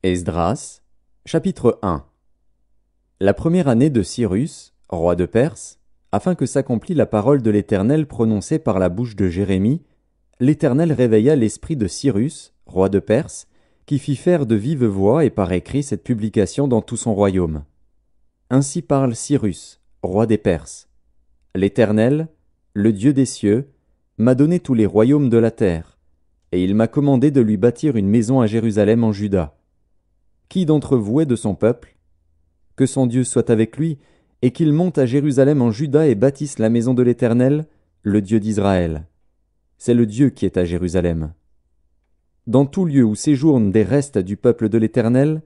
Esdras, chapitre 1. La première année de Cyrus, roi de Perse, afin que s'accomplît la parole de l'Éternel prononcée par la bouche de Jérémie, l'Éternel réveilla l'esprit de Cyrus, roi de Perse, qui fit faire de vive voix et par écrit cette publication dans tout son royaume. Ainsi parle Cyrus, roi des Perses. L'Éternel, le Dieu des cieux, m'a donné tous les royaumes de la terre, et il m'a commandé de lui bâtir une maison à Jérusalem en Juda. Qui d'entre vous est de son peuple? Que son Dieu soit avec lui, et qu'il monte à Jérusalem en Juda et bâtisse la maison de l'Éternel, le Dieu d'Israël. C'est le Dieu qui est à Jérusalem. Dans tout lieu où séjournent des restes du peuple de l'Éternel,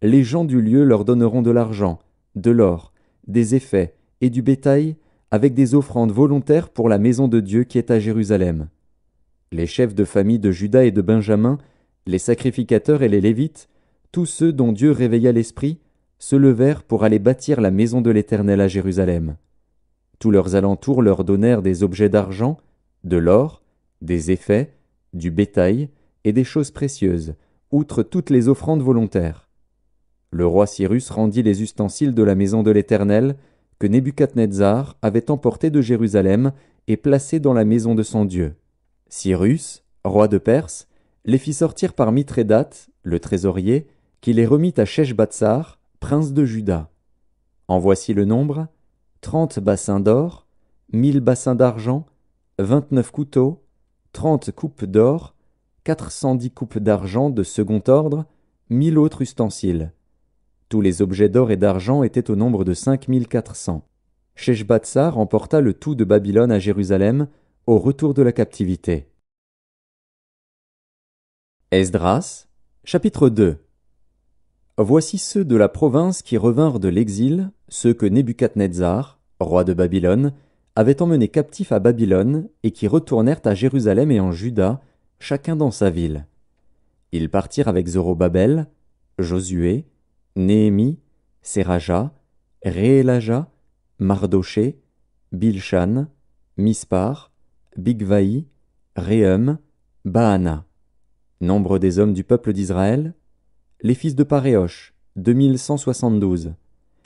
les gens du lieu leur donneront de l'argent, de l'or, des effets et du bétail, avec des offrandes volontaires pour la maison de Dieu qui est à Jérusalem. Les chefs de famille de Juda et de Benjamin, les sacrificateurs et les Lévites, tous ceux dont Dieu réveilla l'esprit, se levèrent pour aller bâtir la maison de l'Éternel à Jérusalem. Tous leurs alentours leur donnèrent des objets d'argent, de l'or, des effets, du bétail et des choses précieuses, outre toutes les offrandes volontaires. Le roi Cyrus rendit les ustensiles de la maison de l'Éternel que Nebuchadnezzar avait emportés de Jérusalem et placés dans la maison de son Dieu. Cyrus, roi de Perse, les fit sortir par Mithrédate, le trésorier, qui les remit à Sheshbatsar, prince de Juda. En voici le nombre: 30 bassins d'or, 1000 bassins d'argent, 29 couteaux, 30 coupes d'or, 410 coupes d'argent de second ordre, 1000 autres ustensiles. Tous les objets d'or et d'argent étaient au nombre de 5400. Sheshbatsar emporta le tout de Babylone à Jérusalem au retour de la captivité. Esdras, chapitre 2. Voici ceux de la province qui revinrent de l'exil, ceux que Nebuchadnezzar, roi de Babylone, avait emmenés captifs à Babylone et qui retournèrent à Jérusalem et en Juda, chacun dans sa ville. Ils partirent avec Zorobabel, Josué, Néhémie, Séraja, Réélaja, Mardoché, Bilshan, Mispar, Bigvaï, Réhum, Baana. Nombre des hommes du peuple d'Israël: les fils de Paréosh, 2172.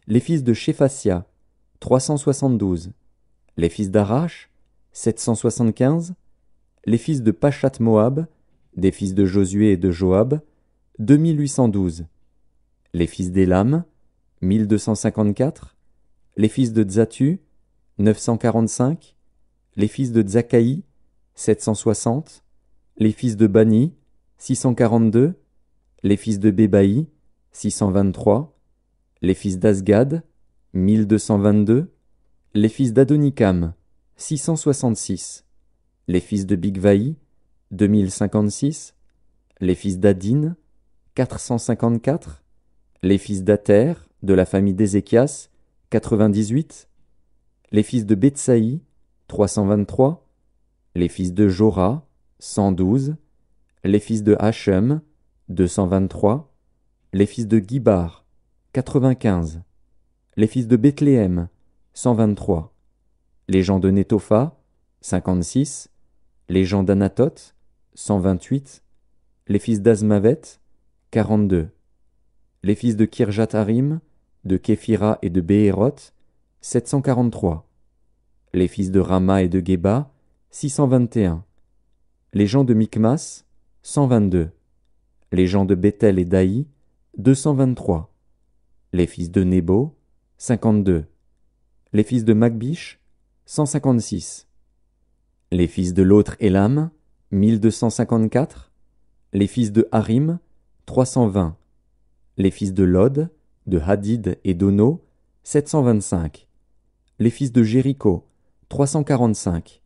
Les fils de Shéphatia, 372. Les fils d'Arash, 775. Les fils de Pachat-Moab, des fils de Josué et de Joab, 2812. Les fils d'Élam, 1254. Les fils de Tzatu, 945. Les fils de Tzakaï, 760. Les fils de Bani, 642. Les fils de Bébaï, 623. Les fils d'Asgad, 1222. Les fils d'Adonikam, 666. Les fils de Bigvaï, 2056. Les fils d'Adin, 454. Les fils d'Ater, de la famille d'Ézéchias, 98. Les fils de Betsaï, 323. Les fils de Jora, 112. Les fils de Hachem, 223. Les fils de Gibar, 95. Les fils de Bethléem, 123. Les gens de Netopha, 56. Les gens d'Anatoth, 128. Les fils d'Azmavet, 42. Les fils de Kirjatharim, de Képhira et de Béhéroth, 743. Les fils de Rama et de Geba, 621. Les gens de Mikmas, 122. Les gens de Béthel et d'Aï, 223. Les fils de Nebo, 52. Les fils de Magbish, 156. Les fils de l'autre Élam, 1254. Les fils de Harim, 320. Les fils de Lod, de Hadid et d'Ono, 725. Les fils de Jéricho, 345.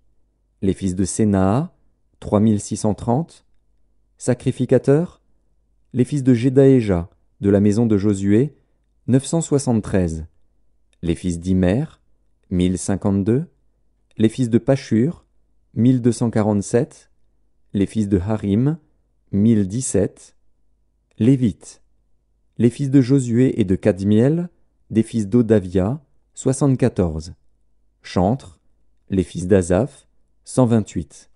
Les fils de Sénaa, 3630. Sacrificateurs: les fils de Jedaéja, de la maison de Josué, 973. Les fils d'Imer, 1052. Les fils de Pashur, 1247. Les fils de Harim, 1017. Lévites: les fils de Josué et de Kadmiel, des fils d'Odavia, 74. Chantres: les fils d'Azaph, 128.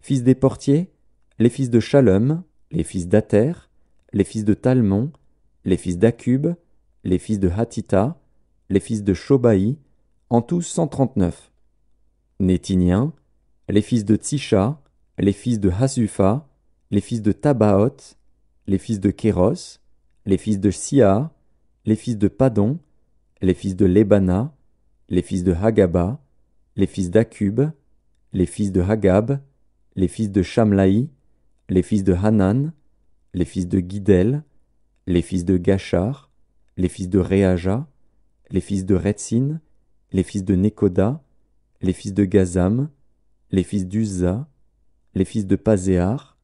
Fils des portiers: les fils de Shallum, les fils d'Ater, les fils de Talmon, les fils d'Akub, les fils de Hatita, les fils de Shobaï, en tout 139. Néthiniens, les fils de Tsisha, les fils de Hasufa, les fils de Tabaoth, les fils de Kéros, les fils de Sia, les fils de Padon, les fils de Lebana, les fils de Hagaba, les fils d'Akub, les fils de Hagab, les fils de Shamlaï, les fils de Hanan, les fils de Guidel, les fils de Gachar, les fils de Réaja, les fils de Retsin, les fils de Nekoda, les fils de Gazam, les fils d'Uzza, les fils de Pazéar,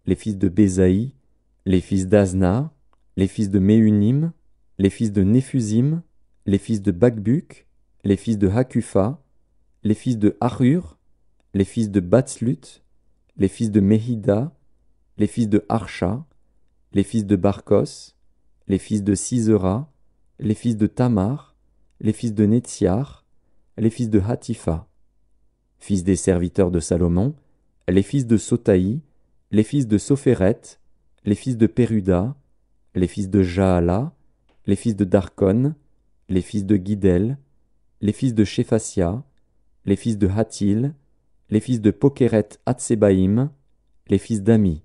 les fils de Bézaï, les fils d'Azna, les fils de Méunim, les fils de Néphusim, les fils de Bakbuk, les fils de Hakufa, les fils de Harur, les fils de Batslut, les fils de Mehida, les fils de Harsha, les fils de Barkos, les fils de Sisera, les fils de Tamar, les fils de Netziar, les fils de Hatifa. Fils des serviteurs de Salomon, les fils de Sotaï, les fils de Sophéret, les fils de Péruda, les fils de Jaala, les fils de Darkon, les fils de Guidel, les fils de Shephasia, les fils de Hatil, les fils de Pokeret Hatsebaïm, les fils d'Ami.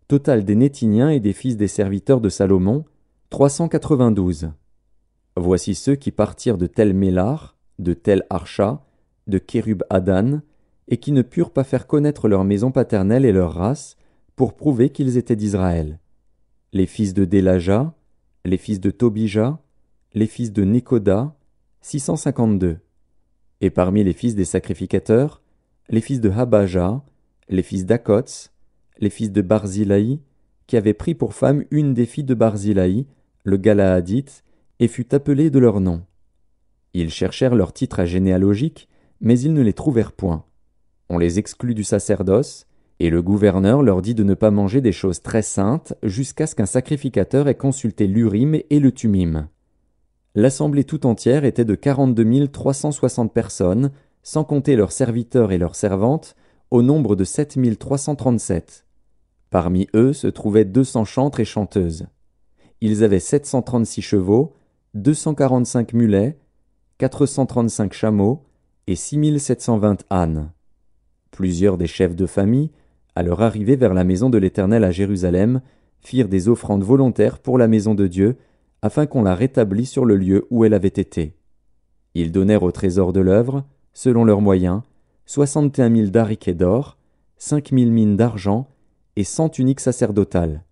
Total des Néthiniens et des fils des serviteurs de Salomon, 392. Voici ceux qui partirent de Tel Mélar, de Tel Harsha, de Kérub Adan, et qui ne purent pas faire connaître leur maison paternelle et leur race, pour prouver qu'ils étaient d'Israël. Les fils de Délaja, les fils de Tobija, les fils de Nekoda, 652. Et parmi les fils des sacrificateurs, les fils de Habaja, les fils d'Akots, les fils de Barzilaï, qui avaient pris pour femme une des filles de Barzilaï, le Galaadite, et fut appelée de leur nom. Ils cherchèrent leur titre généalogique, mais ils ne les trouvèrent point. On les exclut du sacerdoce, et le gouverneur leur dit de ne pas manger des choses très saintes jusqu'à ce qu'un sacrificateur ait consulté l'Urim et le Tumim. L'assemblée tout entière était de 42 360 personnes, sans compter leurs serviteurs et leurs servantes, au nombre de 7 337. Parmi eux se trouvaient 200 chantres et chanteuses. Ils avaient 736 chevaux, 245 mulets, 435 chameaux et 6720 ânes. Plusieurs des chefs de famille, à leur arrivée vers la maison de l'Éternel à Jérusalem, firent des offrandes volontaires pour la maison de Dieu, afin qu'on la rétablît sur le lieu où elle avait été. Ils donnèrent au trésor de l'œuvre, selon leurs moyens, 61 000 dariquets d'or, 5 000 mines d'argent et 100 tuniques sacerdotales.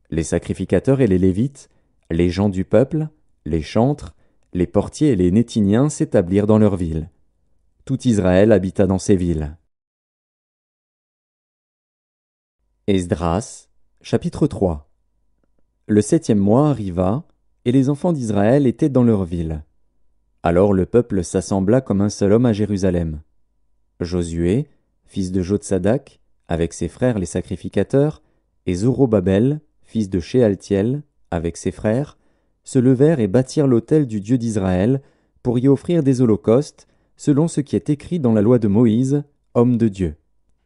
Les sacrificateurs et les Lévites, les gens du peuple, les chantres, les portiers et les Néthiniens s'établirent dans leurs villes. Tout Israël habita dans ces villes. Esdras, chapitre 3. Le 7e mois arriva, et les enfants d'Israël étaient dans leur ville. Alors le peuple s'assembla comme un seul homme à Jérusalem. Josué, fils de Jotsadak, avec ses frères les sacrificateurs, et Zorobabel, fils de Shealtiel, avec ses frères, se levèrent et bâtirent l'autel du Dieu d'Israël, pour y offrir des holocaustes, selon ce qui est écrit dans la loi de Moïse, homme de Dieu.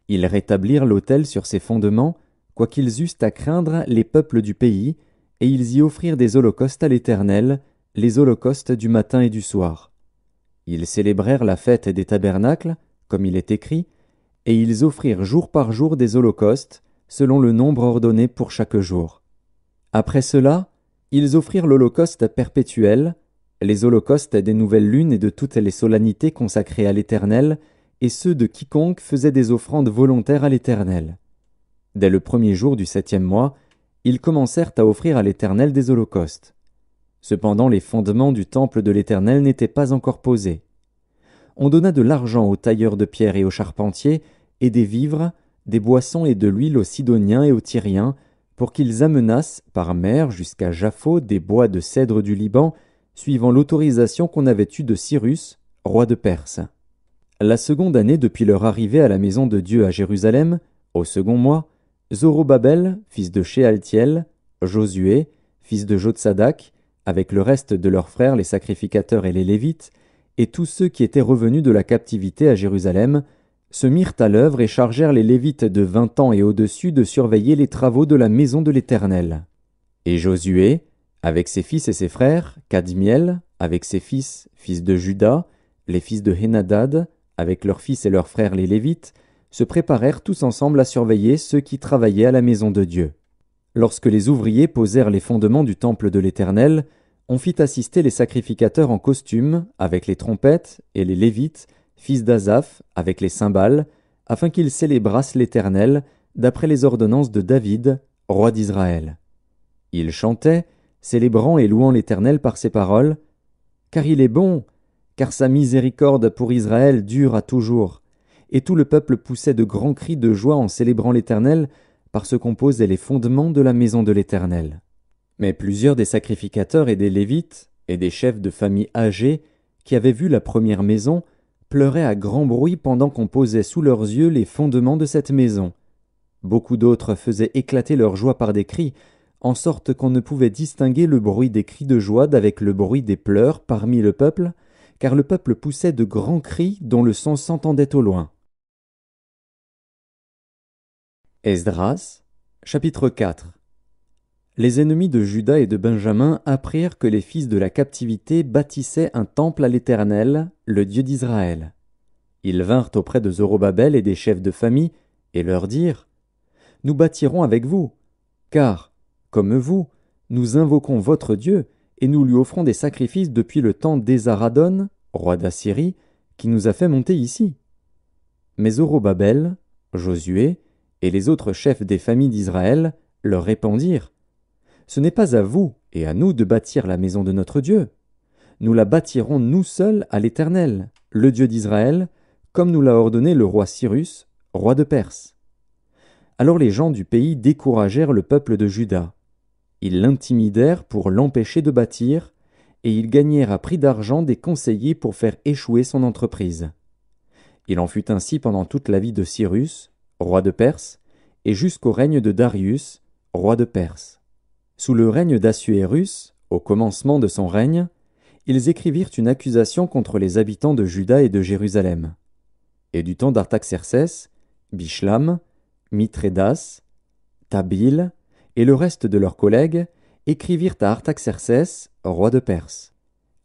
Ils rétablirent l'autel sur ses fondements, quoiqu'ils eussent à craindre les peuples du pays, et ils y offrirent des holocaustes à l'Éternel, les holocaustes du matin et du soir. Ils célébrèrent la fête des tabernacles, comme il est écrit, et ils offrirent jour par jour des holocaustes, selon le nombre ordonné pour chaque jour. Après cela, ils offrirent l'holocauste perpétuel, les holocaustes des nouvelles lunes et de toutes les solennités consacrées à l'Éternel, et ceux de quiconque faisait des offrandes volontaires à l'Éternel. Dès le premier jour du 7e mois, ils commencèrent à offrir à l'Éternel des holocaustes. Cependant les fondements du temple de l'Éternel n'étaient pas encore posés. On donna de l'argent aux tailleurs de pierre et aux charpentiers, et des vivres, des boissons et de l'huile aux Sidoniens et aux Tyriens, pour qu'ils amenassent par mer jusqu'à Japhos des bois de cèdre du Liban, suivant l'autorisation qu'on avait eue de Cyrus, roi de Perse. La seconde année depuis leur arrivée à la maison de Dieu à Jérusalem, au second mois, Zorobabel, fils de Shealtiel, Josué, fils de Jotsadak, avec le reste de leurs frères les sacrificateurs et les Lévites, et tous ceux qui étaient revenus de la captivité à Jérusalem, se mirent à l'œuvre et chargèrent les Lévites de 20 ans et au-dessus de surveiller les travaux de la maison de l'Éternel. Et Josué, avec ses fils et ses frères, Kadmiel, avec ses fils, fils de Juda, les fils de Henadad, avec leurs fils et leurs frères les Lévites, se préparèrent tous ensemble à surveiller ceux qui travaillaient à la maison de Dieu. Lorsque les ouvriers posèrent les fondements du temple de l'Éternel, on fit assister les sacrificateurs en costume, avec les trompettes, et les Lévites, fils d'Asaph, avec les cymbales, afin qu'ils célébrassent l'Éternel, d'après les ordonnances de David, roi d'Israël. Ils chantaient, célébrant et louant l'Éternel par ces paroles, « Car il est bon, car sa miséricorde pour Israël dure à toujours. » Et tout le peuple poussait de grands cris de joie en célébrant l'Éternel, parce qu'on posait les fondements de la maison de l'Éternel. Mais plusieurs des sacrificateurs et des Lévites, et des chefs de famille âgés, qui avaient vu la première maison, pleuraient à grand bruit pendant qu'on posait sous leurs yeux les fondements de cette maison. Beaucoup d'autres faisaient éclater leur joie par des cris, en sorte qu'on ne pouvait distinguer le bruit des cris de joie d'avec le bruit des pleurs parmi le peuple, car le peuple poussait de grands cris dont le son s'entendait au loin. Esdras, chapitre 4. Les ennemis de Juda et de Benjamin apprirent que les fils de la captivité bâtissaient un temple à l'Éternel, le Dieu d'Israël. Ils vinrent auprès de Zorobabel et des chefs de famille, et leur dirent, « Nous bâtirons avec vous, car, comme vous, nous invoquons votre Dieu, et nous lui offrons des sacrifices depuis le temps d'Esaradon, roi d'Assyrie, qui nous a fait monter ici. » Mais Zorobabel, Josué, et les autres chefs des familles d'Israël leur répondirent, « Ce n'est pas à vous et à nous de bâtir la maison de notre Dieu. Nous la bâtirons nous seuls à l'Éternel, le Dieu d'Israël, comme nous l'a ordonné le roi Cyrus, roi de Perse. » Alors les gens du pays découragèrent le peuple de Juda. Ils l'intimidèrent pour l'empêcher de bâtir, et ils gagnèrent à prix d'argent des conseillers pour faire échouer son entreprise. Il en fut ainsi pendant toute la vie de Cyrus, roi de Perse, et jusqu'au règne de Darius, roi de Perse. Sous le règne d'Assuérus, au commencement de son règne, ils écrivirent une accusation contre les habitants de Juda et de Jérusalem. Et du temps d'Artaxercès, Bishlam, Mithrédas, Tabil et le reste de leurs collègues écrivirent à Artaxercès, roi de Perse.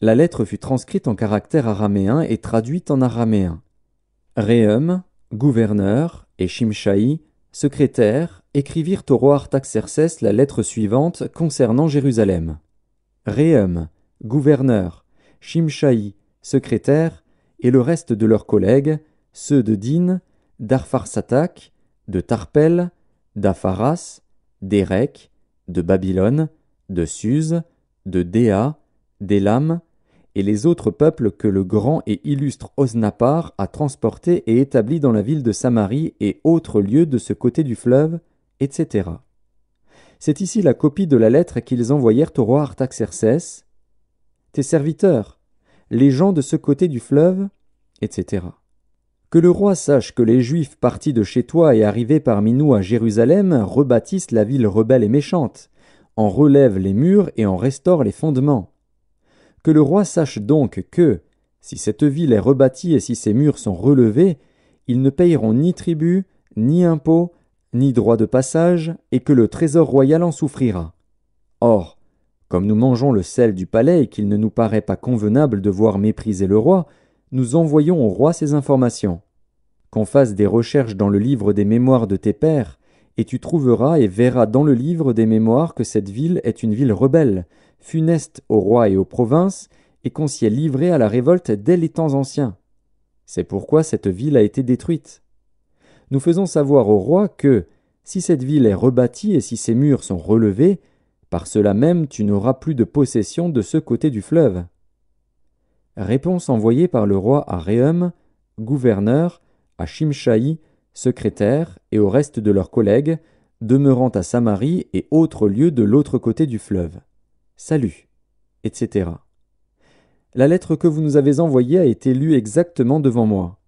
La lettre fut transcrite en caractère araméen et traduite en araméen. Réhum, gouverneur, et Shimshaï, secrétaire, écrivirent au roi Artaxercès la lettre suivante concernant Jérusalem. Réhum, gouverneur, Shimshaï, secrétaire, et le reste de leurs collègues, ceux de Din, d'Arpharsatak, de Tarpel, d'Apharas, d'Érec, de Babylone, de Suse, de Déa, d'Élam, et les autres peuples que le grand et illustre Osnappar a transportés et établis dans la ville de Samarie et autres lieux de ce côté du fleuve, etc. C'est ici la copie de la lettre qu'ils envoyèrent au roi Artaxercès. Tes serviteurs, les gens de ce côté du fleuve, etc. Que le roi sache que les Juifs partis de chez toi et arrivés parmi nous à Jérusalem rebâtissent la ville rebelle et méchante, en relèvent les murs et en restaurent les fondements. Que le roi sache donc que, si cette ville est rebâtie et si ses murs sont relevés, ils ne payeront ni tribut, ni impôts, ni droit de passage, et que le trésor royal en souffrira. Or, comme nous mangeons le sel du palais et qu'il ne nous paraît pas convenable de voir mépriser le roi, nous envoyons au roi ces informations. Qu'on fasse des recherches dans le livre des mémoires de tes pères, et tu trouveras et verras dans le livre des mémoires que cette ville est une ville rebelle, funeste au roi et aux provinces, et qu'on s'y est livré à la révolte dès les temps anciens. C'est pourquoi cette ville a été détruite. Nous faisons savoir au roi que, si cette ville est rebâtie et si ses murs sont relevés, par cela même tu n'auras plus de possession de ce côté du fleuve. Réponse envoyée par le roi à Réhum, gouverneur, à Shimshaï, secrétaire, et au reste de leurs collègues, demeurant à Samarie et autres lieux de l'autre côté du fleuve. Salut, etc. La lettre que vous nous avez envoyée a été lue exactement devant moi.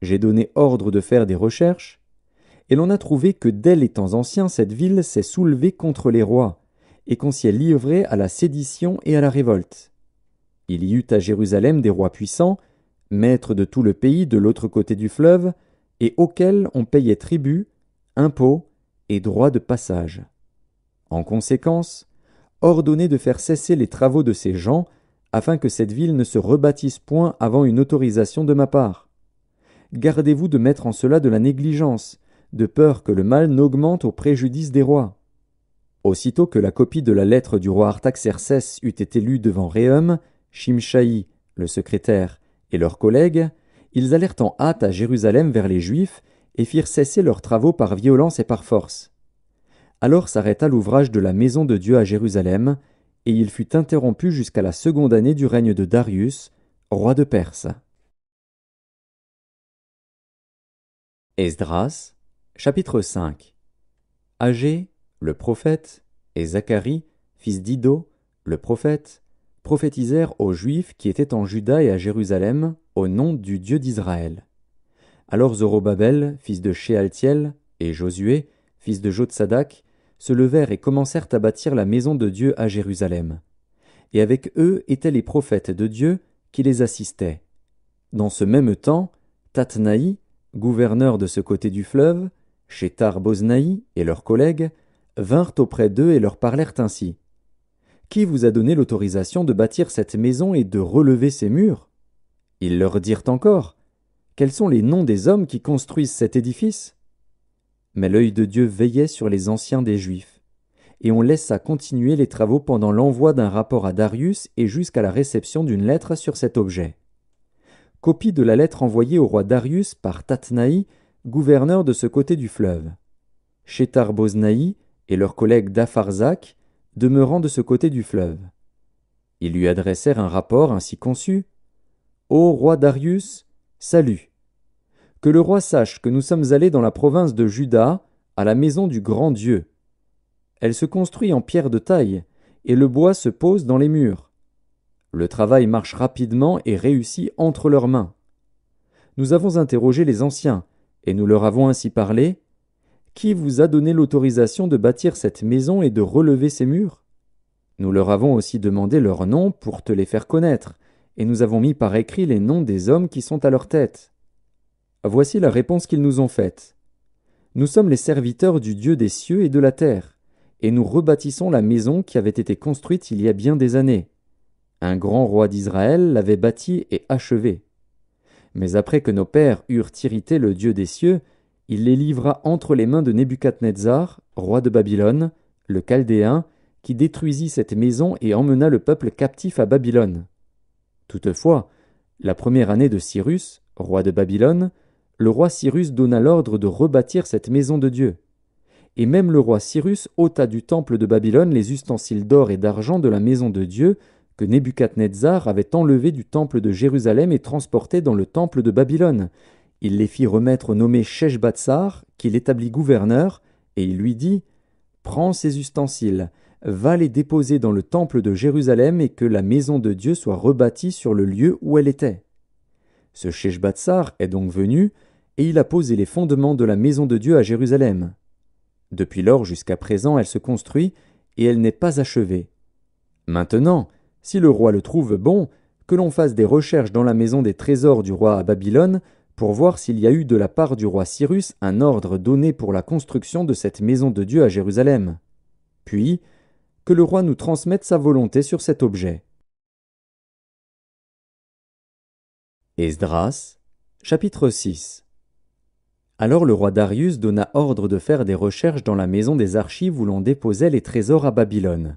J'ai donné ordre de faire des recherches, et l'on a trouvé que dès les temps anciens cette ville s'est soulevée contre les rois, et qu'on s'y est livré à la sédition et à la révolte. Il y eut à Jérusalem des rois puissants, maîtres de tout le pays de l'autre côté du fleuve, et auxquels on payait tribut, impôts et droits de passage. En conséquence, ordonnez de faire cesser les travaux de ces gens, afin que cette ville ne se rebâtisse point avant une autorisation de ma part. Gardez-vous de mettre en cela de la négligence, de peur que le mal n'augmente au préjudice des rois. Aussitôt que la copie de la lettre du roi Artaxercès eut été lue devant Réhum, Shimshaï, le secrétaire, et leurs collègues, ils allèrent en hâte à Jérusalem vers les Juifs et firent cesser leurs travaux par violence et par force. Alors s'arrêta l'ouvrage de la maison de Dieu à Jérusalem, et il fut interrompu jusqu'à la seconde année du règne de Darius, roi de Perse. Esdras, chapitre 5. Agé, le prophète, et Zacharie, fils d'Iddo, le prophète, prophétisèrent aux Juifs qui étaient en Juda et à Jérusalem au nom du Dieu d'Israël. Alors Zorobabel, fils de Shealtiel, et Josué, fils de Jotsadak, se levèrent et commencèrent à bâtir la maison de Dieu à Jérusalem. Et avec eux étaient les prophètes de Dieu qui les assistaient. Dans ce même temps, Tatnaï, gouverneur de ce côté du fleuve, Shethar-Boznaï et leurs collègues, vinrent auprès d'eux et leur parlèrent ainsi. « Qui vous a donné l'autorisation de bâtir cette maison et de relever ses murs ?» Ils leur dirent encore, « Quels sont les noms des hommes qui construisent cet édifice ?» Mais l'œil de Dieu veillait sur les anciens des Juifs, et on laissa continuer les travaux pendant l'envoi d'un rapport à Darius et jusqu'à la réception d'une lettre sur cet objet. Copie de la lettre envoyée au roi Darius par Tatnaï, gouverneur de ce côté du fleuve. Shethar-Boznaï et leurs collègues d'Apharzak, demeurant de ce côté du fleuve. Ils lui adressèrent un rapport ainsi conçu. « Ô roi Darius, salut. Que le roi sache que nous sommes allés dans la province de Juda, à la maison du grand Dieu. Elle se construit en pierre de taille, et le bois se pose dans les murs. Le travail marche rapidement et réussit entre leurs mains. Nous avons interrogé les anciens, et nous leur avons ainsi parlé. Qui vous a donné l'autorisation de bâtir cette maison et de relever ses murs ? Nous leur avons aussi demandé leurs noms pour te les faire connaître, et nous avons mis par écrit les noms des hommes qui sont à leur tête. Voici la réponse qu'ils nous ont faite. Nous sommes les serviteurs du Dieu des cieux et de la terre, et nous rebâtissons la maison qui avait été construite il y a bien des années. Un grand roi d'Israël l'avait bâtie et achevée. Mais après que nos pères eurent irrité le Dieu des cieux, il les livra entre les mains de Nebuchadnezzar, roi de Babylone, le Chaldéen, qui détruisit cette maison et emmena le peuple captif à Babylone. Toutefois, la première année de Cyrus, roi de Babylone, le roi Cyrus donna l'ordre de rebâtir cette maison de Dieu. Et même le roi Cyrus ôta du temple de Babylone les ustensiles d'or et d'argent de la maison de Dieu que Nebuchadnezzar avait enlevés du temple de Jérusalem et transportés dans le temple de Babylone. Il les fit remettre au nommé Sheshbatsar, qu'il établit gouverneur, et il lui dit « Prends ces ustensiles, va les déposer dans le temple de Jérusalem et que la maison de Dieu soit rebâtie sur le lieu où elle était. » Ce Sheshbatsar est donc venu, et il a posé les fondements de la maison de Dieu à Jérusalem. Depuis lors jusqu'à présent elle se construit, et elle n'est pas achevée. Maintenant, si le roi le trouve bon, que l'on fasse des recherches dans la maison des trésors du roi à Babylone, pour voir s'il y a eu de la part du roi Cyrus un ordre donné pour la construction de cette maison de Dieu à Jérusalem. Puis, que le roi nous transmette sa volonté sur cet objet. Esdras, chapitre 6. Alors le roi Darius donna ordre de faire des recherches dans la maison des archives où l'on déposait les trésors à Babylone.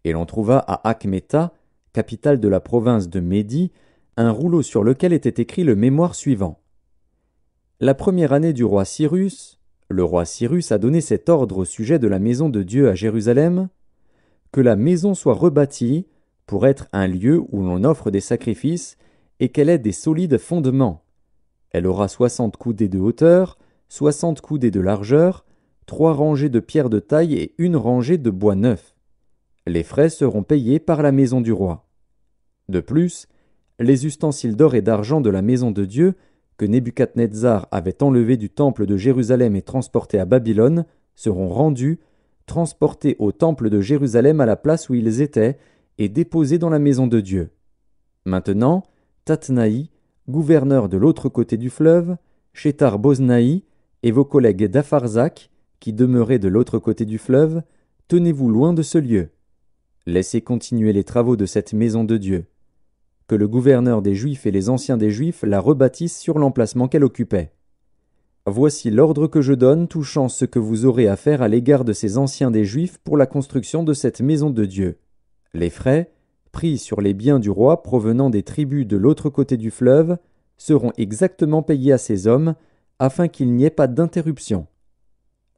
Et l'on trouva à Achmeta, capitale de la province de Médie, un rouleau sur lequel était écrit le mémoire suivant. La première année du roi Cyrus, le roi Cyrus a donné cet ordre au sujet de la maison de Dieu à Jérusalem, que la maison soit rebâtie pour être un lieu où l'on offre des sacrifices et qu'elle ait des solides fondements. Elle aura 60 coudées de hauteur, 60 coudées de largeur, 3 rangées de pierres de taille et 1 rangée de bois neuf. Les frais seront payés par la maison du roi. De plus, les ustensiles d'or et d'argent de la maison de Dieu que Nebuchadnezzar avait enlevés du temple de Jérusalem et transportés à Babylone seront rendus, transportés au temple de Jérusalem à la place où ils étaient et déposés dans la maison de Dieu. Maintenant, Tatnaï, gouverneur de l'autre côté du fleuve, Shethar-Boznaï et vos collègues d'Apharzak, qui demeuraient de l'autre côté du fleuve, tenez-vous loin de ce lieu. Laissez continuer les travaux de cette maison de Dieu. Que le gouverneur des Juifs et les anciens des Juifs la rebâtissent sur l'emplacement qu'elle occupait. Voici l'ordre que je donne touchant ce que vous aurez à faire à l'égard de ces anciens des Juifs pour la construction de cette maison de Dieu. Les frais, pris sur les biens du roi provenant des tribus de l'autre côté du fleuve, seront exactement payés à ces hommes, afin qu'il n'y ait pas d'interruption.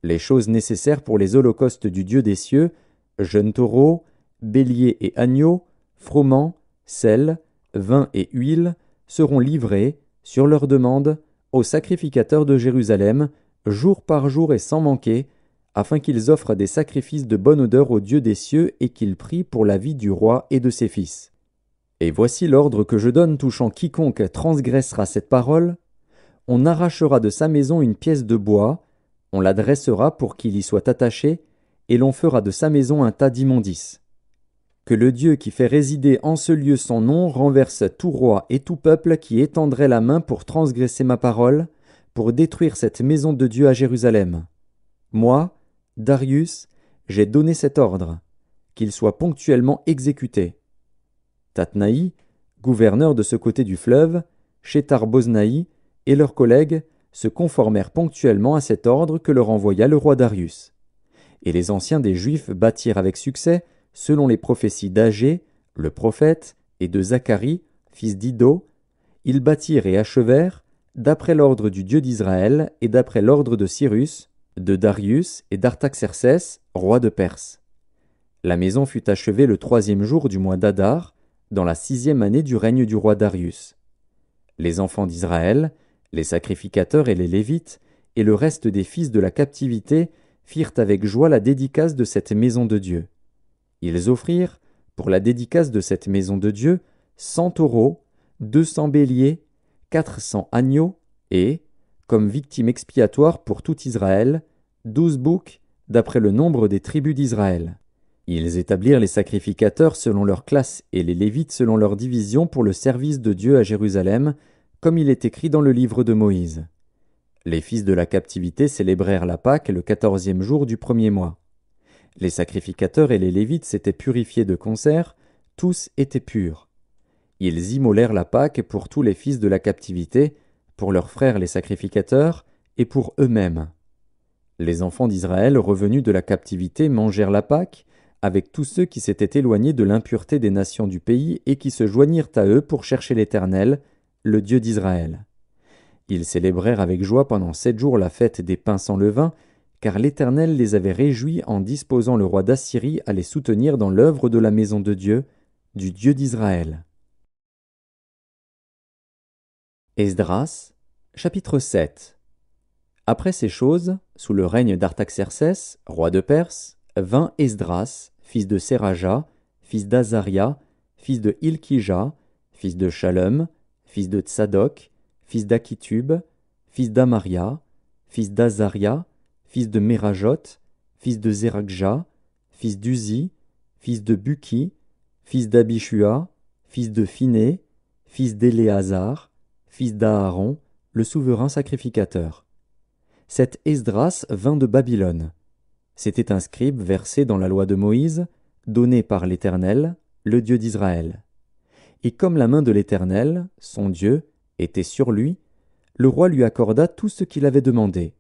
Les choses nécessaires pour les holocaustes du Dieu des cieux, jeunes taureaux, béliers et agneaux, froment, sel, vin et huile, seront livrés, sur leur demande, aux sacrificateurs de Jérusalem, jour par jour et sans manquer, afin qu'ils offrent des sacrifices de bonne odeur au Dieu des cieux et qu'ils prient pour la vie du roi et de ses fils. Et voici l'ordre que je donne touchant quiconque transgressera cette parole. On arrachera de sa maison une pièce de bois, on la dressera pour qu'il y soit attaché, et l'on fera de sa maison un tas d'immondices. Que le Dieu qui fait résider en ce lieu son nom renverse tout roi et tout peuple qui étendrait la main pour transgresser ma parole, pour détruire cette maison de Dieu à Jérusalem. Moi, Darius, j'ai donné cet ordre, qu'il soit ponctuellement exécuté. Tatnaï, gouverneur de ce côté du fleuve, Shethar-Boznaï et leurs collègues se conformèrent ponctuellement à cet ordre que leur envoya le roi Darius. Et les anciens des Juifs bâtirent avec succès, selon les prophéties d'Agé, le prophète, et de Zacharie, fils d'Iddo, ils bâtirent et achevèrent, d'après l'ordre du Dieu d'Israël et d'après l'ordre de Cyrus, de Darius et d'Artaxercès, roi de Perse. La maison fut achevée le 3e jour du mois d'Adar, dans la 6e année du règne du roi Darius. Les enfants d'Israël, les sacrificateurs et les Lévites, et le reste des fils de la captivité firent avec joie la dédicace de cette maison de Dieu. Ils offrirent, pour la dédicace de cette maison de Dieu, 100 taureaux, 200 béliers, 400 agneaux, et, comme victime expiatoire pour tout Israël, 12 boucs, d'après le nombre des tribus d'Israël. Ils établirent les sacrificateurs selon leur classe et les Lévites selon leur division pour le service de Dieu à Jérusalem, comme il est écrit dans le livre de Moïse. Les fils de la captivité célébrèrent la Pâque le 14e jour du 1er mois. Les sacrificateurs et les Lévites s'étaient purifiés de concert, tous étaient purs. Ils immolèrent la Pâque pour tous les fils de la captivité, pour leurs frères les sacrificateurs, et pour eux-mêmes. Les enfants d'Israël revenus de la captivité mangèrent la Pâque, avec tous ceux qui s'étaient éloignés de l'impureté des nations du pays et qui se joignirent à eux pour chercher l'Éternel, le Dieu d'Israël. Ils célébrèrent avec joie pendant 7 jours la fête des pains sans levain, car l'Éternel les avait réjouis en disposant le roi d'Assyrie à les soutenir dans l'œuvre de la maison de Dieu, du Dieu d'Israël. Esdras, chapitre 7. Après ces choses, sous le règne d'Artaxercès, roi de Perse, vint Esdras, fils de Séraja, fils d'Azaria, fils de Hilkija, fils de Shalom, fils de Tsadok, fils d'Akitub, fils d'Amaria, fils d'Azaria, fils de Merajot, fils de Zérakja, fils d'Uzi, fils de Buki, fils d'Abishua, fils de Phiné, fils d'Éléazar, fils d'Aaron, le souverain sacrificateur. Cet Esdras vint de Babylone. C'était un scribe versé dans la loi de Moïse, donné par l'Éternel, le Dieu d'Israël. Et comme la main de l'Éternel, son Dieu, était sur lui, le roi lui accorda tout ce qu'il avait demandé.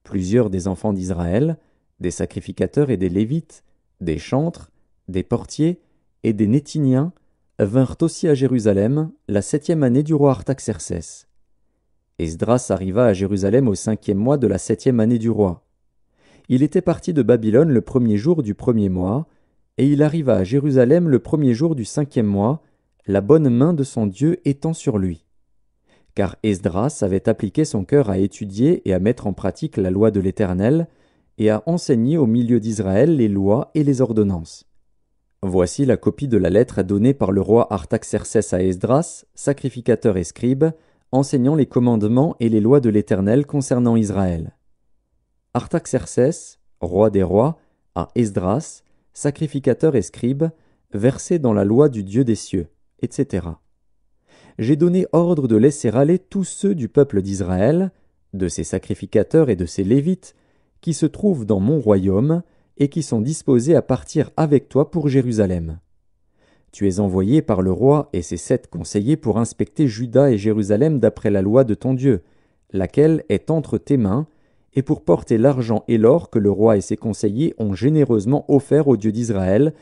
Plusieurs des enfants d'Israël, des sacrificateurs et des Lévites, des chantres, des portiers et des Néthiniens vinrent aussi à Jérusalem la 7e année du roi Artaxercès. Esdras arriva à Jérusalem au 5e mois de la 7e année du roi. Il était parti de Babylone le 1er jour du 1er mois, et il arriva à Jérusalem le 1er jour du 5e mois, la bonne main de son Dieu étant sur lui. Car Esdras avait appliqué son cœur à étudier et à mettre en pratique la loi de l'Éternel, et à enseigner au milieu d'Israël les lois et les ordonnances. Voici la copie de la lettre donnée par le roi Artaxercès à Esdras, sacrificateur et scribe, enseignant les commandements et les lois de l'Éternel concernant Israël. Artaxercès, roi des rois, à Esdras, sacrificateur et scribe, versé dans la loi du Dieu des cieux, etc. j'ai donné ordre de laisser aller tous ceux du peuple d'Israël, de ses sacrificateurs et de ses Lévites, qui se trouvent dans mon royaume, et qui sont disposés à partir avec toi pour Jérusalem. Tu es envoyé par le roi et ses 7 conseillers pour inspecter Juda et Jérusalem d'après la loi de ton Dieu, laquelle est entre tes mains, et pour porter l'argent et l'or que le roi et ses conseillers ont généreusement offert au Dieu d'Israël,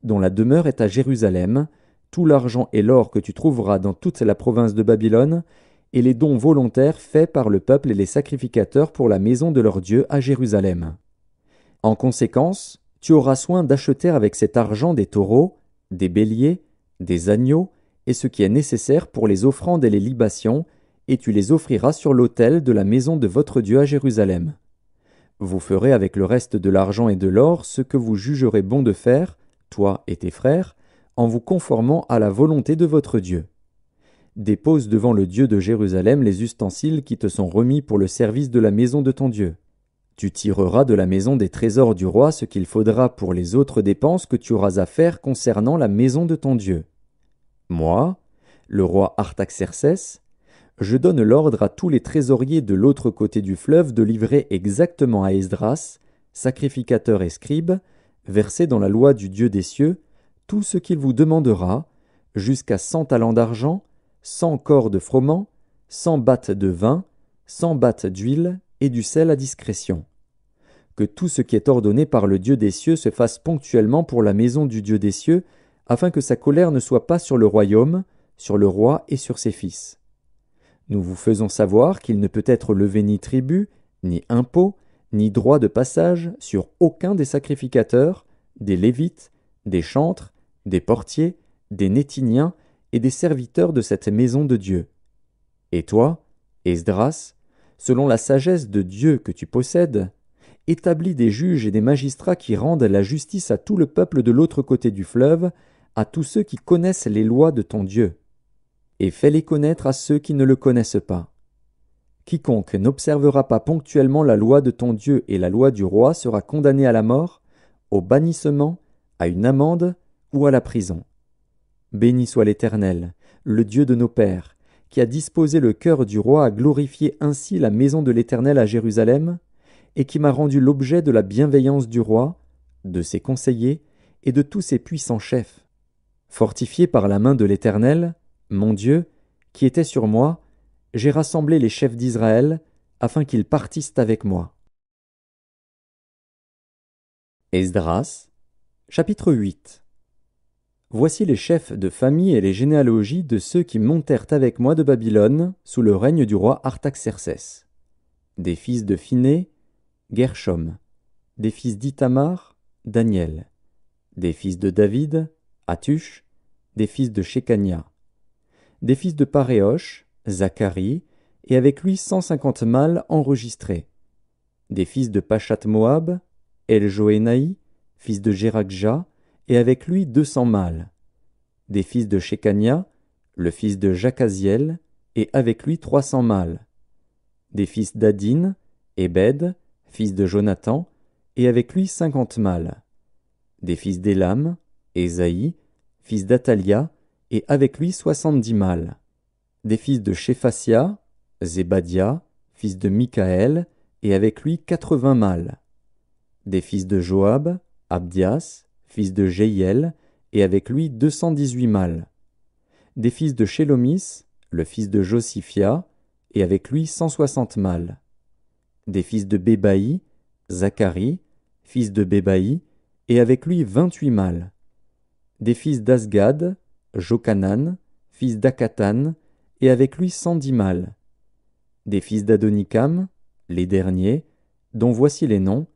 dont la demeure est à Jérusalem, tout l'argent et l'or que tu trouveras dans toute la province de Babylone, et les dons volontaires faits par le peuple et les sacrificateurs pour la maison de leur Dieu à Jérusalem. En conséquence, tu auras soin d'acheter avec cet argent des taureaux, des béliers, des agneaux, et ce qui est nécessaire pour les offrandes et les libations, et tu les offriras sur l'autel de la maison de votre Dieu à Jérusalem. Vous ferez avec le reste de l'argent et de l'or ce que vous jugerez bon de faire, toi et tes frères, en vous conformant à la volonté de votre Dieu. Dépose devant le Dieu de Jérusalem les ustensiles qui te sont remis pour le service de la maison de ton Dieu. Tu tireras de la maison des trésors du roi ce qu'il faudra pour les autres dépenses que tu auras à faire concernant la maison de ton Dieu. Moi, le roi Artaxercès, je donne l'ordre à tous les trésoriers de l'autre côté du fleuve de livrer exactement à Esdras, sacrificateur et scribe, versé dans la loi du Dieu des cieux, tout ce qu'il vous demandera, jusqu'à 100 talents d'argent, 100 corps de froment, 100 battes de vin, 100 battes d'huile et du sel à discrétion. Que tout ce qui est ordonné par le Dieu des cieux se fasse ponctuellement pour la maison du Dieu des cieux, afin que sa colère ne soit pas sur le royaume, sur le roi et sur ses fils. Nous vous faisons savoir qu'il ne peut être levé ni tribut, ni impôt, ni droit de passage sur aucun des sacrificateurs, des Lévites, des chantres, des portiers, des Néthiniens et des serviteurs de cette maison de Dieu. Et toi, Esdras, selon la sagesse de Dieu que tu possèdes, établis des juges et des magistrats qui rendent la justice à tout le peuple de l'autre côté du fleuve, à tous ceux qui connaissent les lois de ton Dieu, et fais-les connaître à ceux qui ne le connaissent pas. Quiconque n'observera pas ponctuellement la loi de ton Dieu et la loi du roi sera condamné à la mort, au bannissement, à une amende ou à la prison. Béni soit l'Éternel, le Dieu de nos pères, qui a disposé le cœur du roi à glorifier ainsi la maison de l'Éternel à Jérusalem, et qui m'a rendu l'objet de la bienveillance du roi, de ses conseillers et de tous ses puissants chefs. Fortifié par la main de l'Éternel, mon Dieu, qui était sur moi, j'ai rassemblé les chefs d'Israël, afin qu'ils partissent avec moi. Esdras, chapitre 8. Voici les chefs de famille et les généalogies de ceux qui montèrent avec moi de Babylone, sous le règne du roi Artaxercès. Des fils de Phiné, Gershom. Des fils d'Ithamar, Daniel. Des fils de David, Hattush. Des fils de Shekania. Des fils de Paréosh, Zacharie, et avec lui 150 mâles enregistrés. Des fils de Pachat-Moab, Eljoénaï, fils de Jérakja, et avec lui 200 mâles. Des fils de Shekania, le fils de Jacaziel, et avec lui 300 mâles. Des fils d'Adin, Ebed, fils de Jonathan, et avec lui 50 mâles. Des fils d'Élam, Ésaïe, fils d'Atalia, et avec lui 70 mâles. Des fils de Shéphasia, Zébadia, fils de Michaël, et avec lui 80 mâles. Des fils de Joab, Abdias, fils de Jéhiel, et avec lui 218 mâles. Des fils de Shélomis, le fils de Josiphia, et avec lui 160 mâles. Des fils de Bébaï, Zacharie, fils de Bébaï, et avec lui 28 mâles. Des fils d'Asgad, Jochanan, fils d'Akatan, et avec lui 110 mâles. Des fils d'Adonikam, les derniers, dont voici les noms,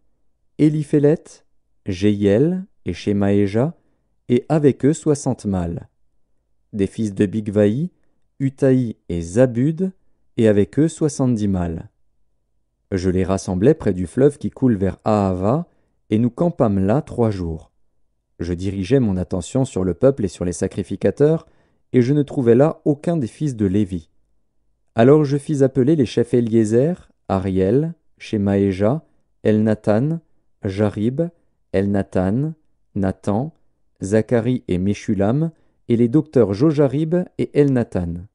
Éliphélet, Jéhiel et Shemaéja, et avec eux 60 mâles. Des fils de Bigvaï, Utaï et Zabud, et avec eux 70 mâles. Je les rassemblai près du fleuve qui coule vers Ahava, et nous campâmes là 3 jours. Je dirigeais mon attention sur le peuple et sur les sacrificateurs, et je ne trouvais là aucun des fils de Lévi. Alors je fis appeler les chefs Éliézer, Ariel, Shemaéja, Elnathan, Jarib, Elnathan, Nathan, Zacharie et Meshulam, et les docteurs Jojarib et Elnathan.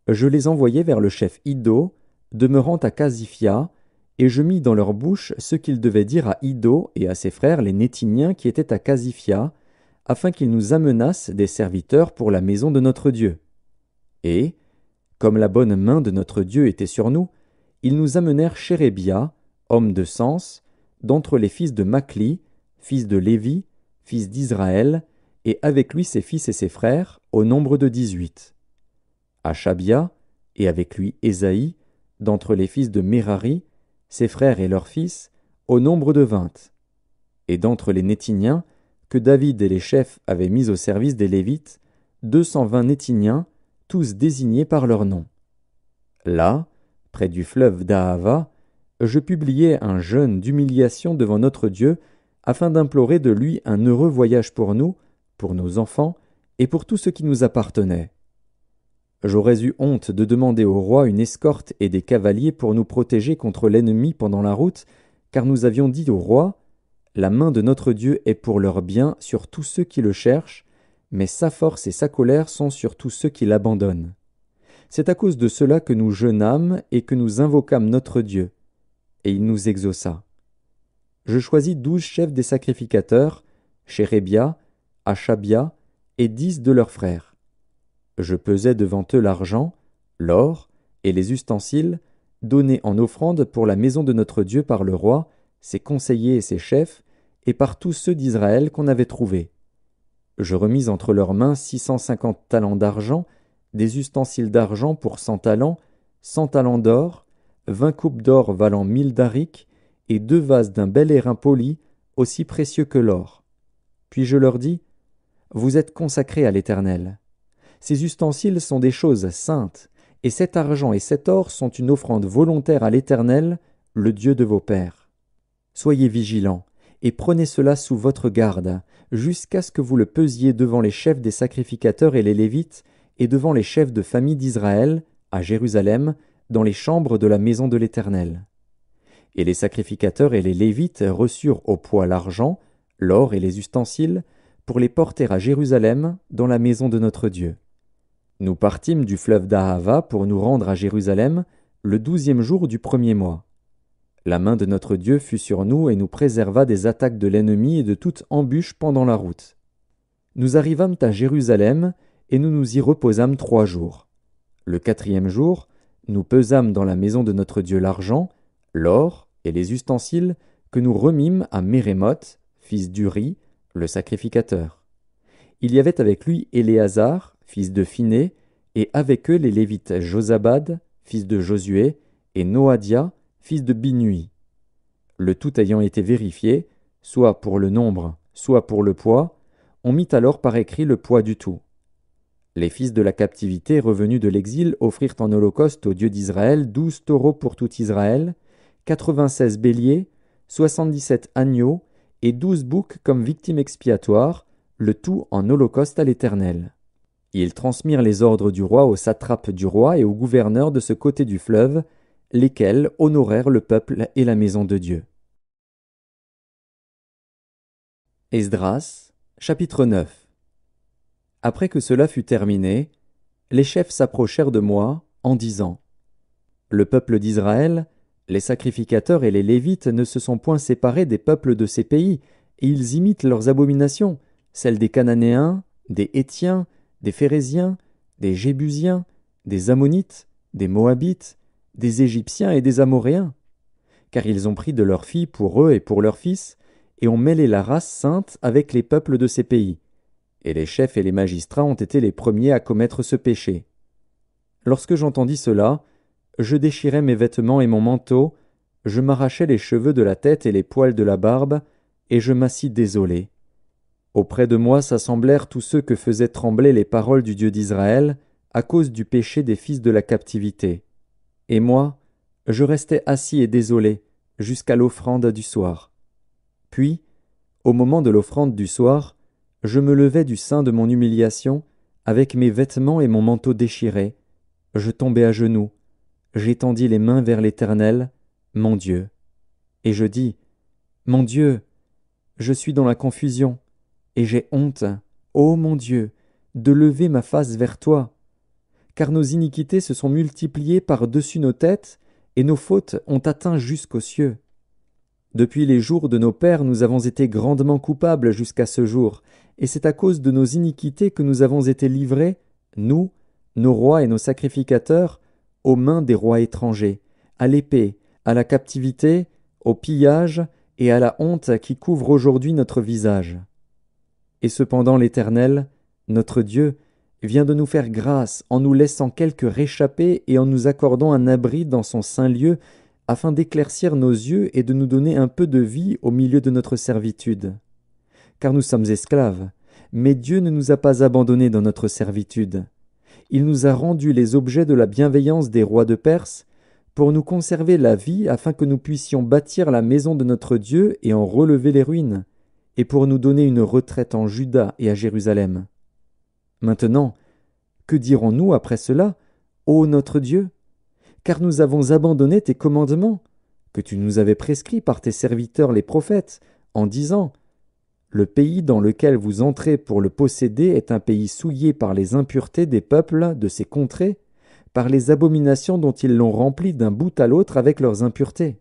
je les envoyai vers le chef Iddo, demeurant à Casiphia, et je mis dans leur bouche ce qu'ils devaient dire à Iddo et à ses frères les Nétiniens qui étaient à Casiphia, afin qu'ils nous amenassent des serviteurs pour la maison de notre Dieu. Et, comme la bonne main de notre Dieu était sur nous, ils nous amenèrent Chérébia, homme de sens, d'entre les fils de Machli, fils de Lévi, fils d'Israël, et avec lui ses fils et ses frères, au nombre de 18. Achabia, et avec lui Ésaïe, d'entre les fils de Mérari, ses frères et leurs fils, au nombre de 20. Et d'entre les Nétiniens, que David et les chefs avaient mis au service des Lévites, 220 Nétiniens, tous désignés par leur nom. Là, près du fleuve d'Ahava, je publiai un jeûne d'humiliation devant notre Dieu, afin d'implorer de lui un heureux voyage pour nous, pour nos enfants, et pour tout ce qui nous appartenait. J'aurais eu honte de demander au roi une escorte et des cavaliers pour nous protéger contre l'ennemi pendant la route, car nous avions dit au roi, « La main de notre Dieu est pour leur bien sur tous ceux qui le cherchent, mais sa force et sa colère sont sur tous ceux qui l'abandonnent. » C'est à cause de cela que nous jeûnâmes et que nous invoquâmes notre Dieu, et il nous exauça. Je choisis 12 chefs des sacrificateurs, Chérébia, Achabia, et 10 de leurs frères. Je pesai devant eux l'argent, l'or et les ustensiles, donnés en offrande pour la maison de notre Dieu par le roi, ses conseillers et ses chefs, et par tous ceux d'Israël qu'on avait trouvés. Je remis entre leurs mains 650 talents d'argent, des ustensiles d'argent pour 100 talents, 100 talents d'or, 20 coupes d'or valant 1000 darics, et 2 vases d'un bel airain poli, aussi précieux que l'or. Puis je leur dis, « Vous êtes consacrés à l'Éternel. Ces ustensiles sont des choses saintes, et cet argent et cet or sont une offrande volontaire à l'Éternel, le Dieu de vos pères. Soyez vigilants, et prenez cela sous votre garde, jusqu'à ce que vous le pesiez devant les chefs des sacrificateurs et les Lévites, et devant les chefs de famille d'Israël, à Jérusalem, dans les chambres de la maison de l'Éternel. » Et les sacrificateurs et les Lévites reçurent au poids l'argent, l'or et les ustensiles, pour les porter à Jérusalem, dans la maison de notre Dieu. Nous partîmes du fleuve d'Ahava pour nous rendre à Jérusalem, le 12e jour du 1er mois. La main de notre Dieu fut sur nous et nous préserva des attaques de l'ennemi et de toute embûche pendant la route. Nous arrivâmes à Jérusalem, et nous nous y reposâmes 3 jours. Le 4e jour, nous pesâmes dans la maison de notre Dieu l'argent, l'or et les ustensiles que nous remîmes à Mérémoth, fils d'Uri, le sacrificateur. Il y avait avec lui Éléazar, fils de Phiné, et avec eux les Lévites Josabad, fils de Josué, et Noadia, fils de Binui. Le tout ayant été vérifié, soit pour le nombre, soit pour le poids, on mit alors par écrit le poids du tout. Les fils de la captivité revenus de l'exil offrirent en holocauste au Dieu d'Israël 12 taureaux pour tout Israël, 96 béliers, 77 agneaux et 12 boucs comme victimes expiatoires, le tout en holocauste à l'Éternel. Ils transmirent les ordres du roi aux satrapes du roi et aux gouverneurs de ce côté du fleuve, lesquels honorèrent le peuple et la maison de Dieu. Esdras, chapitre 9. Après que cela fut terminé, les chefs s'approchèrent de moi en disant, « Le peuple d'Israël, les sacrificateurs et les Lévites ne se sont point séparés des peuples de ces pays, et ils imitent leurs abominations, celles des Cananéens, des Hétiens, des Phéréziens, des Jébusiens, des Ammonites, des Moabites, des Égyptiens et des Amoréens. Car ils ont pris de leurs filles pour eux et pour leurs fils, et ont mêlé la race sainte avec les peuples de ces pays. Et les chefs et les magistrats ont été les premiers à commettre ce péché. Lorsque j'entendis cela, je déchirai mes vêtements et mon manteau, je m'arrachai les cheveux de la tête et les poils de la barbe, et je m'assis désolé. Auprès de moi s'assemblèrent tous ceux que faisaient trembler les paroles du Dieu d'Israël, à cause du péché des fils de la captivité. Et moi, je restai assis et désolé, jusqu'à l'offrande du soir. Puis, au moment de l'offrande du soir, je me levai du sein de mon humiliation, avec mes vêtements et mon manteau déchirés. Je tombai à genoux, j'étendis les mains vers l'Éternel, mon Dieu. Et je dis, « Mon Dieu, je suis dans la confusion, et j'ai honte, ô mon Dieu, de lever ma face vers toi. car nos iniquités se sont multipliées par-dessus nos têtes, et nos fautes ont atteint jusqu'aux cieux. Depuis les jours de nos pères, nous avons été grandement coupables jusqu'à ce jour, et c'est à cause de nos iniquités que nous avons été livrés, nous, nos rois et nos sacrificateurs, aux mains des rois étrangers, à l'épée, à la captivité, au pillage et à la honte qui couvre aujourd'hui notre visage. Et cependant l'Éternel, notre Dieu, vient de nous faire grâce en nous laissant quelques réchappés et en nous accordant un abri dans son saint lieu, afin d'éclaircir nos yeux et de nous donner un peu de vie au milieu de notre servitude. Car nous sommes esclaves, mais Dieu ne nous a pas abandonnés dans notre servitude. Il nous a rendus les objets de la bienveillance des rois de Perse, pour nous conserver la vie afin que nous puissions bâtir la maison de notre Dieu et en relever les ruines, et pour nous donner une retraite en Juda et à Jérusalem. Maintenant, que dirons-nous après cela, ô notre Dieu? Car nous avons abandonné tes commandements, que tu nous avais prescrits par tes serviteurs les prophètes, en disant « Le pays dans lequel vous entrez pour le posséder est un pays souillé par les impuretés des peuples de ces contrées, par les abominations dont ils l'ont rempli d'un bout à l'autre avec leurs impuretés.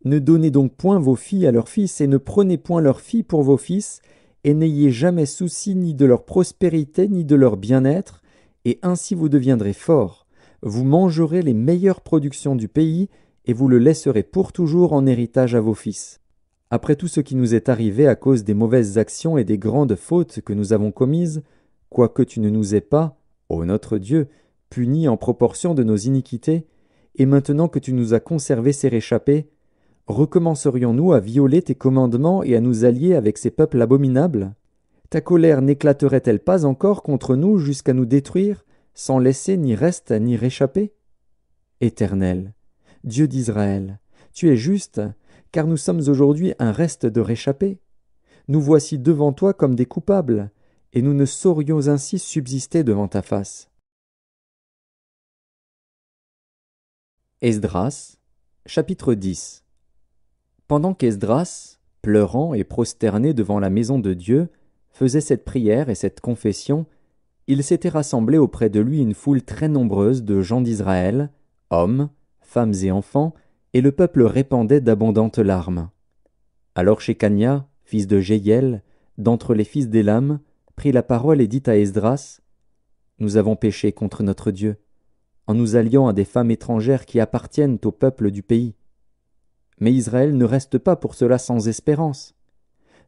Ne donnez donc point vos filles à leurs fils, et ne prenez point leurs filles pour vos fils, et n'ayez jamais souci ni de leur prospérité ni de leur bien-être, et ainsi vous deviendrez forts. Vous mangerez les meilleures productions du pays, et vous le laisserez pour toujours en héritage à vos fils. Après tout ce qui nous est arrivé à cause des mauvaises actions et des grandes fautes que nous avons commises, quoique tu ne nous aies pas, ô notre Dieu, punis en proportion de nos iniquités, et maintenant que tu nous as conservé ces réchappés, recommencerions-nous à violer tes commandements et à nous allier avec ces peuples abominables? Ta colère n'éclaterait-elle pas encore contre nous jusqu'à nous détruire, sans laisser ni reste ni réchappé? Éternel, Dieu d'Israël, tu es juste, car nous sommes aujourd'hui un reste de réchappés. Nous voici devant toi comme des coupables, et nous ne saurions ainsi subsister devant ta face. Esdras, chapitre 10. Pendant qu'Esdras, pleurant et prosterné devant la maison de Dieu, faisait cette prière et cette confession, il s'était rassemblé auprès de lui une foule très nombreuse de gens d'Israël, hommes, femmes et enfants, et le peuple répandait d'abondantes larmes. Alors Shekania, fils de Jéhiel, d'entre les fils d'Élam, prit la parole et dit à Esdras, « Nous avons péché contre notre Dieu, en nous alliant à des femmes étrangères qui appartiennent au peuple du pays. Mais Israël ne reste pas pour cela sans espérance.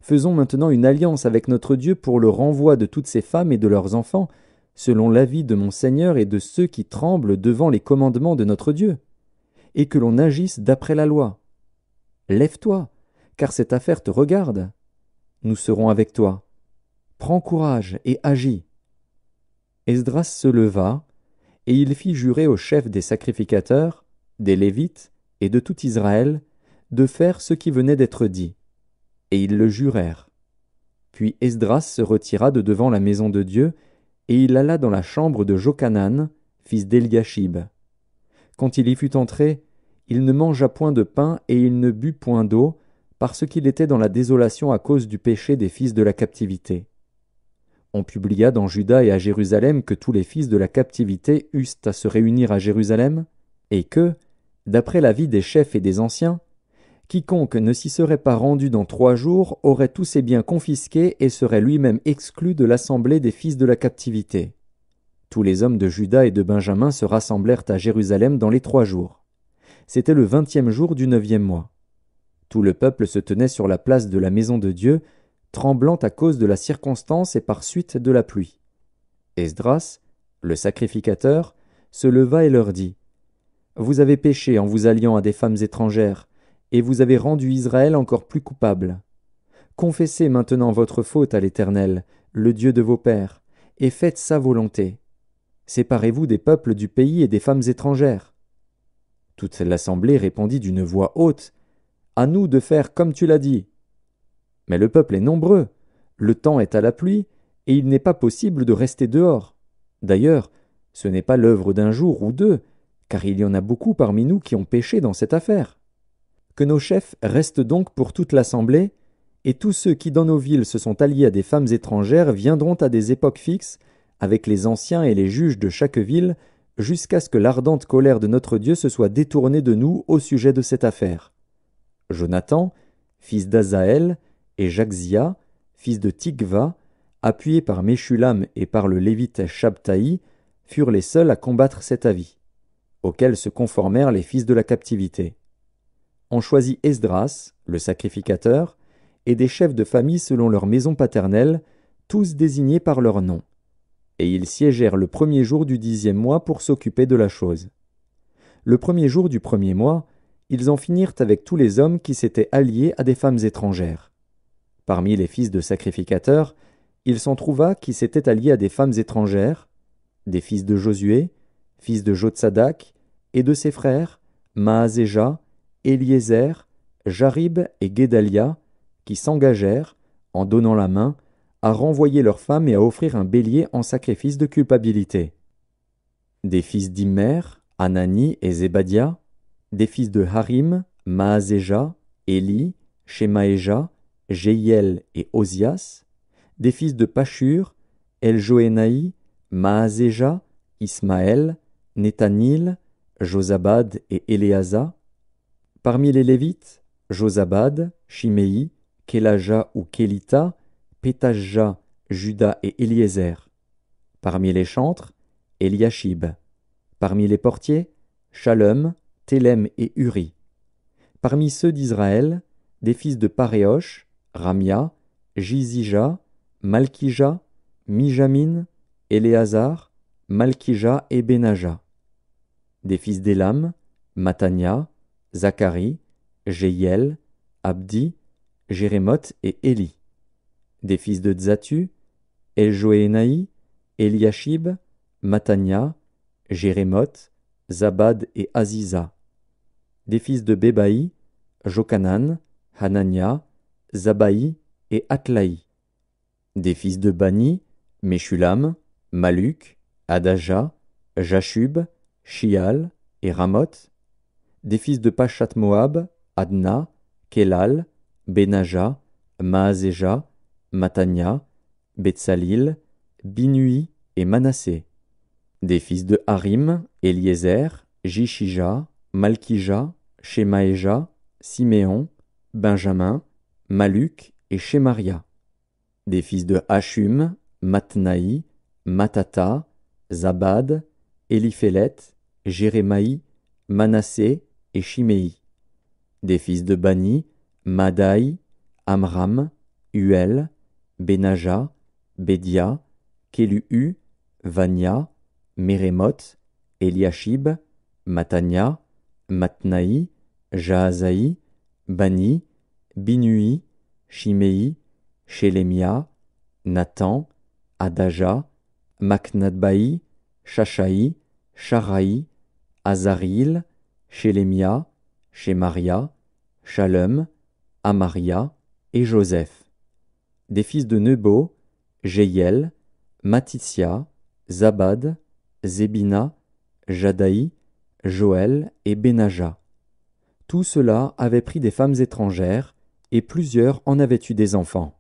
Faisons maintenant une alliance avec notre Dieu pour le renvoi de toutes ces femmes et de leurs enfants, selon l'avis de mon Seigneur et de ceux qui tremblent devant les commandements de notre Dieu, et que l'on agisse d'après la loi. Lève-toi, car cette affaire te regarde. Nous serons avec toi. Prends courage et agis. » Esdras se leva, et il fit jurer aux chefs des sacrificateurs, des Lévites et de tout Israël, de faire ce qui venait d'être dit. Et ils le jurèrent. Puis Esdras se retira de devant la maison de Dieu, et il alla dans la chambre de Jochanan, fils d'Eliashib. Quand il y fut entré, il ne mangea point de pain et il ne but point d'eau, parce qu'il était dans la désolation à cause du péché des fils de la captivité. On publia dans Juda et à Jérusalem que tous les fils de la captivité eussent à se réunir à Jérusalem, et que, d'après l'avis des chefs et des anciens, quiconque ne s'y serait pas rendu dans 3 jours aurait tous ses biens confisqués et serait lui-même exclu de l'assemblée des fils de la captivité. Tous les hommes de Juda et de Benjamin se rassemblèrent à Jérusalem dans les 3 jours. C'était le 20e jour du 9e mois. Tout le peuple se tenait sur la place de la maison de Dieu, tremblant à cause de la circonstance et par suite de la pluie. Esdras, le sacrificateur, se leva et leur dit, « Vous avez péché en vous alliant à des femmes étrangères, et vous avez rendu Israël encore plus coupable. Confessez maintenant votre faute à l'Éternel, le Dieu de vos pères, et faites sa volonté. Séparez-vous des peuples du pays et des femmes étrangères. » Toute l'assemblée répondit d'une voix haute, « À nous de faire comme tu l'as dit. » Mais le peuple est nombreux, le temps est à la pluie, et il n'est pas possible de rester dehors. D'ailleurs, ce n'est pas l'œuvre d'un jour ou 2, car il y en a beaucoup parmi nous qui ont péché dans cette affaire. Que nos chefs restent donc pour toute l'assemblée, et tous ceux qui dans nos villes se sont alliés à des femmes étrangères viendront à des époques fixes, avec les anciens et les juges de chaque ville, jusqu'à ce que l'ardente colère de notre Dieu se soit détournée de nous au sujet de cette affaire. Jonathan, fils d'Azaël, et Jachzia, fils de Tikva, appuyés par Meshulam et par le lévite Shabtaï, furent les seuls à combattre cet avis, auquel se conformèrent les fils de la captivité. On choisit Esdras, le sacrificateur, et des chefs de famille selon leur maison paternelle, tous désignés par leur nom. Et ils siégèrent le premier jour du 10e mois pour s'occuper de la chose. Le premier jour du premier mois, ils en finirent avec tous les hommes qui s'étaient alliés à des femmes étrangères. Parmi les fils de sacrificateurs, il s'en trouva qui s'étaient alliés à des femmes étrangères, des fils de Josué, fils de Jotsadak, et de ses frères, Maazéja, Éliézer, Jarib et Guédalia, qui s'engagèrent, en donnant la main, à renvoyer leurs femmes et à offrir un bélier en sacrifice de culpabilité. Des fils d'Immer, Anani et Zébadia, des fils de Harim, Maazéja, Éli, Shemaéja, Jéhiel et Osias, des fils de Pashur, Eljoénaï, Maazéja, Ismaël, Nethanil, Josabad et Éléasa. Parmi les Lévites, Josabad, Shimei, Kélaja ou Kélita, Pétajja, Juda et Éliézer. Parmi les chantres, Eliashib. Parmi les portiers, Shalom, Télem et Uri. Parmi ceux d'Israël, des fils de Paréosh, Ramia, Jizija, Malkija, Mijamin, Éléazar, Malkija et Benaja. Des fils d'Élam, Matania, Zacharie, Jéhiel, Abdi, Jérémoth et Éli. Des fils de Tzatu, Eljoénaï, Eliashib, Matania, Jérémoth, Zabad et Aziza. Des fils de Bébaï, Jokanan, Hanania, Zabaï et Atlaï. Des fils de Bani, Meshulam, Maluk, Adaja, Jashub, Shial et Ramoth. Des fils de Pachat Moab, Adna, Kelal, Benaja, Maazéja, Matania, Betsalil, Binui et Manassé. Des fils de Harim, Éliézer, Jishija, Malkija, Shemaéja, Siméon, Benjamin, Maluk et Shemaria. Des fils de Hashum, Matnaï, Matata, Zabad, Éliphélet, Jérémaï, Manassé et Shimei. Des fils de Bani, Madaï, Amram, Uel, Benaja, Bédia, Kélu, Vania, Mérémoth, Eliashib, Matania, Matnaï, Jaazaï, Bani, Binui, Shimei, Shelemia, Nathan, Adaja, Maknadbaï, Shashaï, Sharaï, Azaril, Shelemia, Shemaria, Shalom, Amaria et Joseph. Des fils de Nebo, Jéhiel, Matithia, Zabad, Zébina, Jadaï, Joël et Benaja. Tout cela avait pris des femmes étrangères, et plusieurs en avaient eu des enfants.